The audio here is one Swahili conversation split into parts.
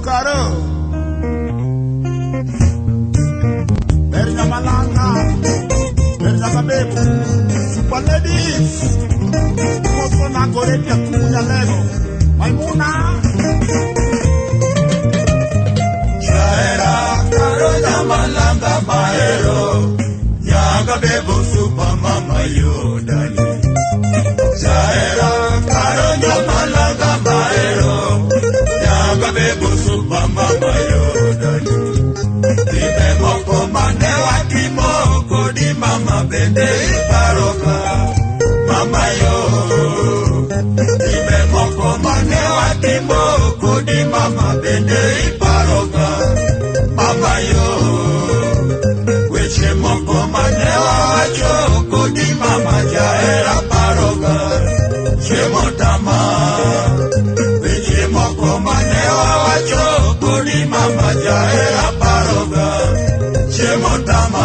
Caro Bernya Malanga Bernya Kabebo Super Ladies Moso na Goretia Kunya Lego Maimuna Chaera Caro Malanga Maero Kabebo Super Mama Yodani Chaera Caro Malanga Maero Kabebo Super Mama Yodani Ibe moko manewa kimoko di mama bende paroka Mama yo Ibe moko manewa kimoko di mama bende paroka Mama yo Weche moko manewa wachoko di mama jaera paroka Chemotama Weche moko manewa wachoko di mama jaera paroka Chemotama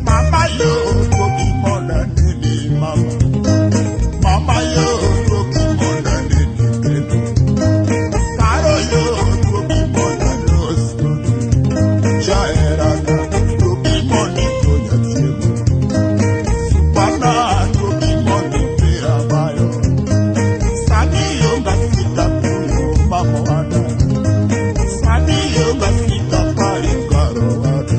Mama yo Koki mona nini mama Mama yo Koki mona nini ketu Karo yo Koki mona losko Jaera na Koki moni tonya chemo Supana Koki moni pera bayo Sani yo gasita puno mama wada Sani yo gasita pari karo wada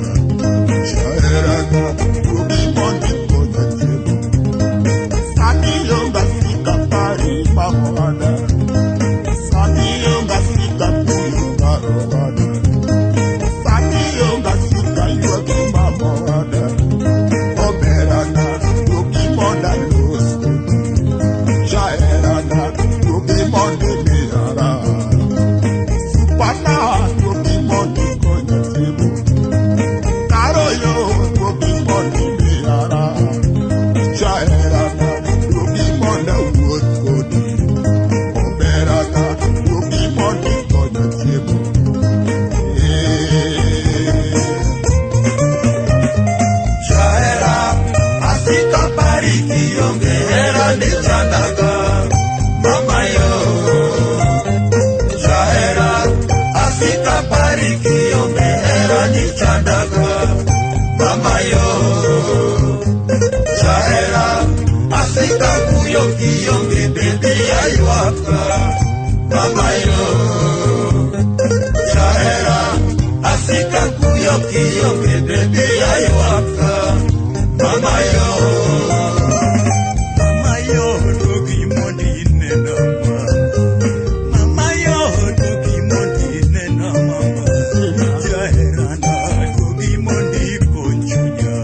Jaera na Koki moni tonya chemo Sani yo gasita pari mama wada Sani yo gasita puno karo wada Sani yo gasita yuaki mama wada Obera na Koki mona losko Jaera na Koki moni miara Supana Koki moni konya chemo Karo yo Koki moni miara Jaera na Koki mona wood kodi Obera na Koki moni konya chemo Jaera asika pariki yonge era ni chandaga Mama yo Jaera asika pariki yonge era ni chandaga Mama yo Jaera asika kuyoki yonge baby ayuaka Mama yo Jaera asika kuyoki yonge baby ayuaka Mama yo Mama yo dogi mondi nena Mama yo dogi mondi nena mama Jaera na dogi mondi konchunya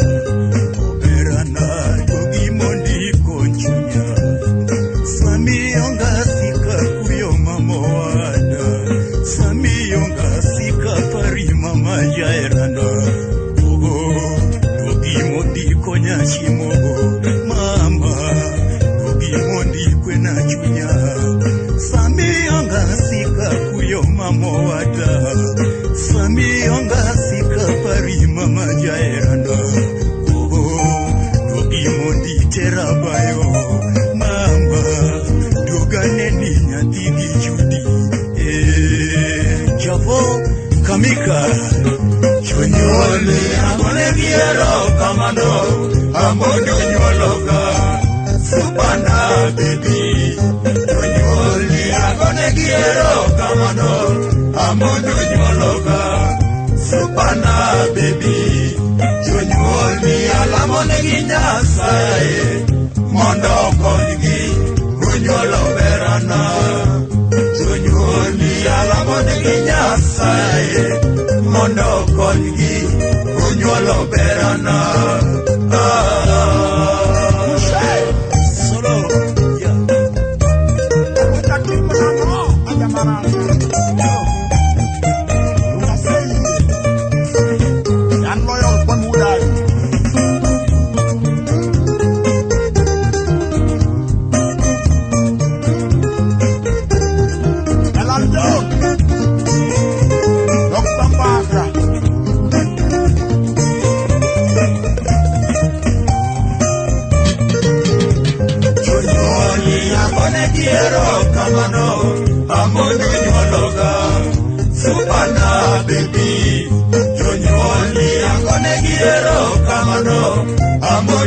Obera na dogi mondi konchunya Sami yonga sika kuyo mama wada Sami yonga sika pari mama jaera na Dogi mondi konya chimo mama Dogi mondi kwena chunya Sami yonga sika kuyo mama wada Sami yonga sika pari mama jaeranda Dogi mondi terabayo mama Dogane ni nyatigi judi Javo kamika Chonyoli amone giero kamano Amono nyologa Supana baby Chonyoli amone giero kamano Amono nyologa Supana baby Chonyoli alamone ginyasaye Mondo kongi Unyolo berana Chonyoli alamone ginyasaye Mondo kongi Unyolo berana Solo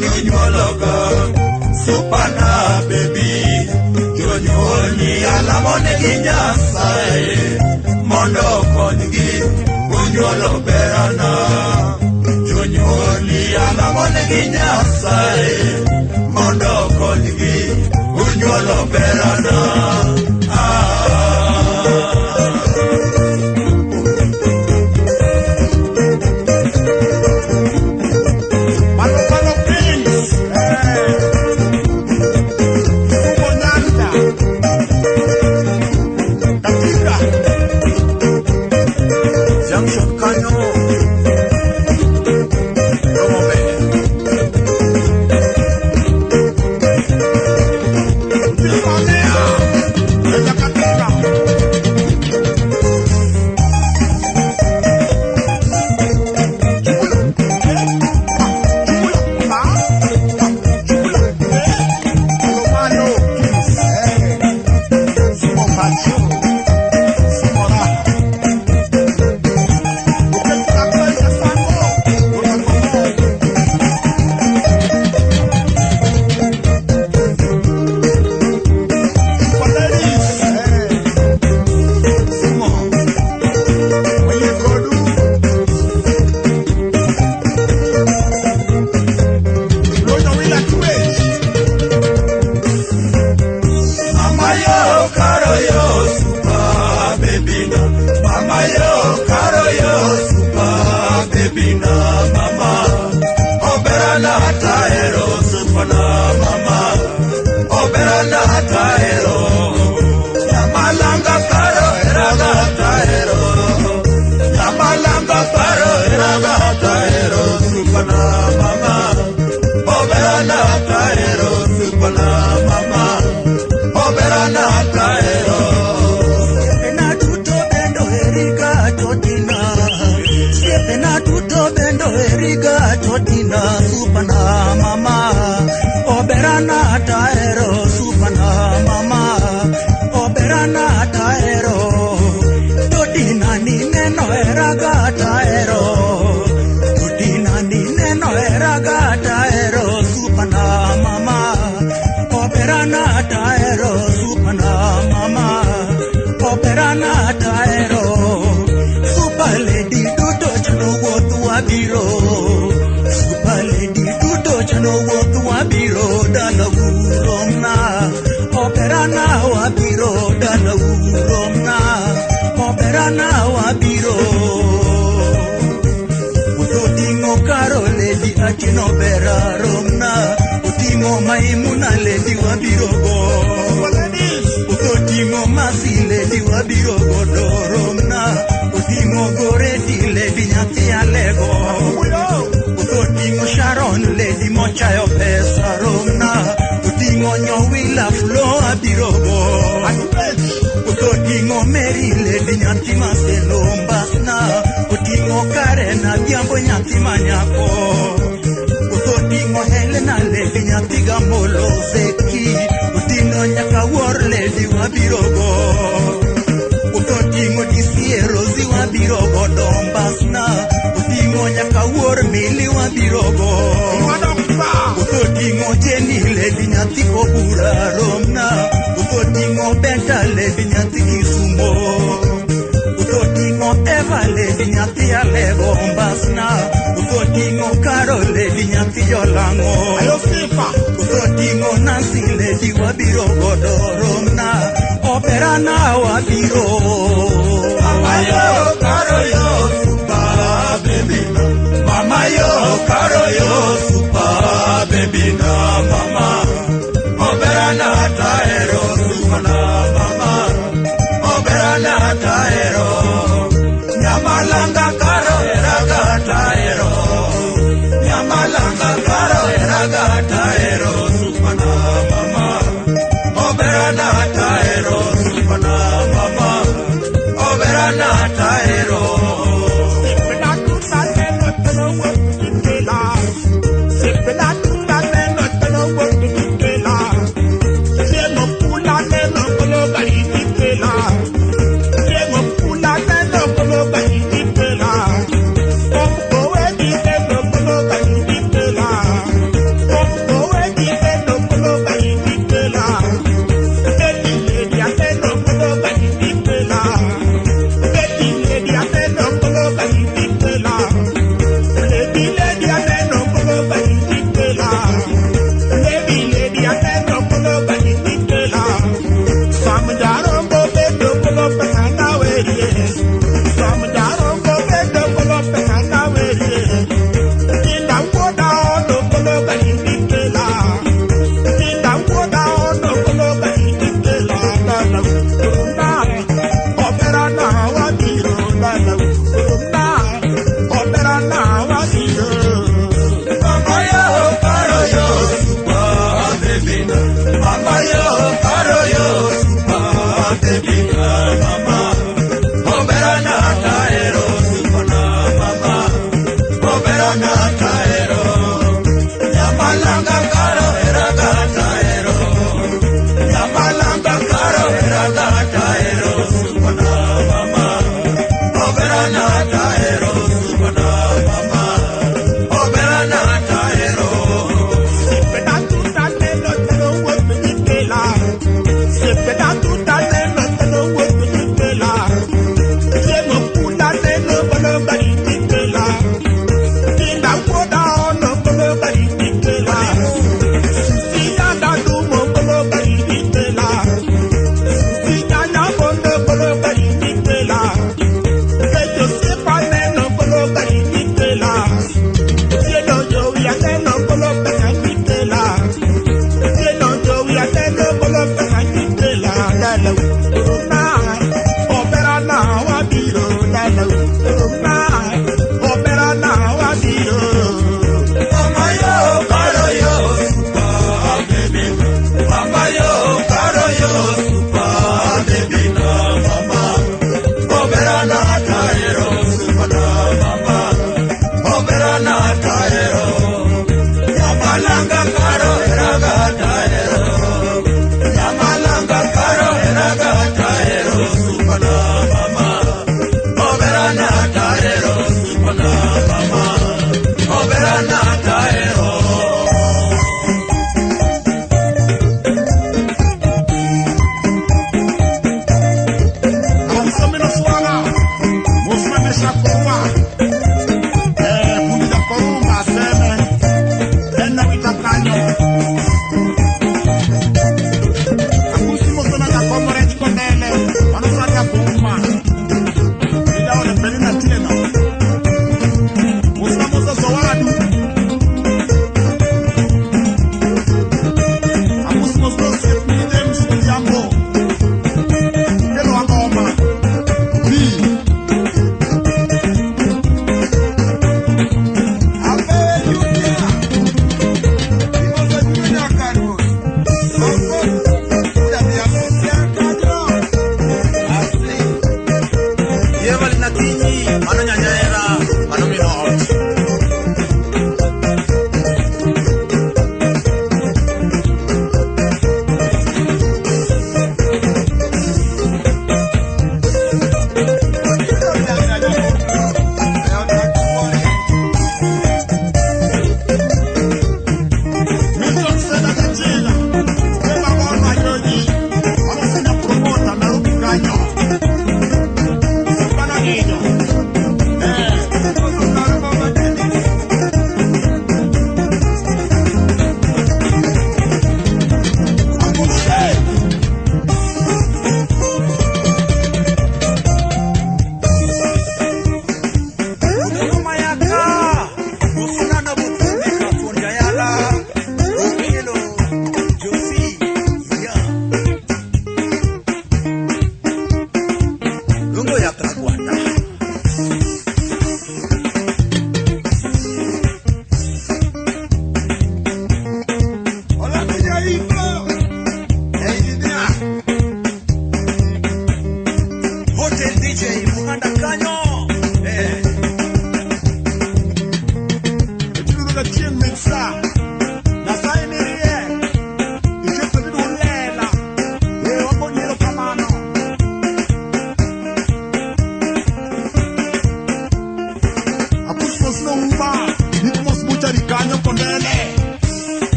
nyunyuologo supana baby jonyuolni alamonegi Nyasaye mondo okonygi unyuolo berana jonyuolni alamonegi Nyasaye mondo okonygi unyuolo berana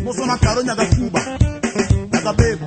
Moso na karo nyaga kuba nyaga bebe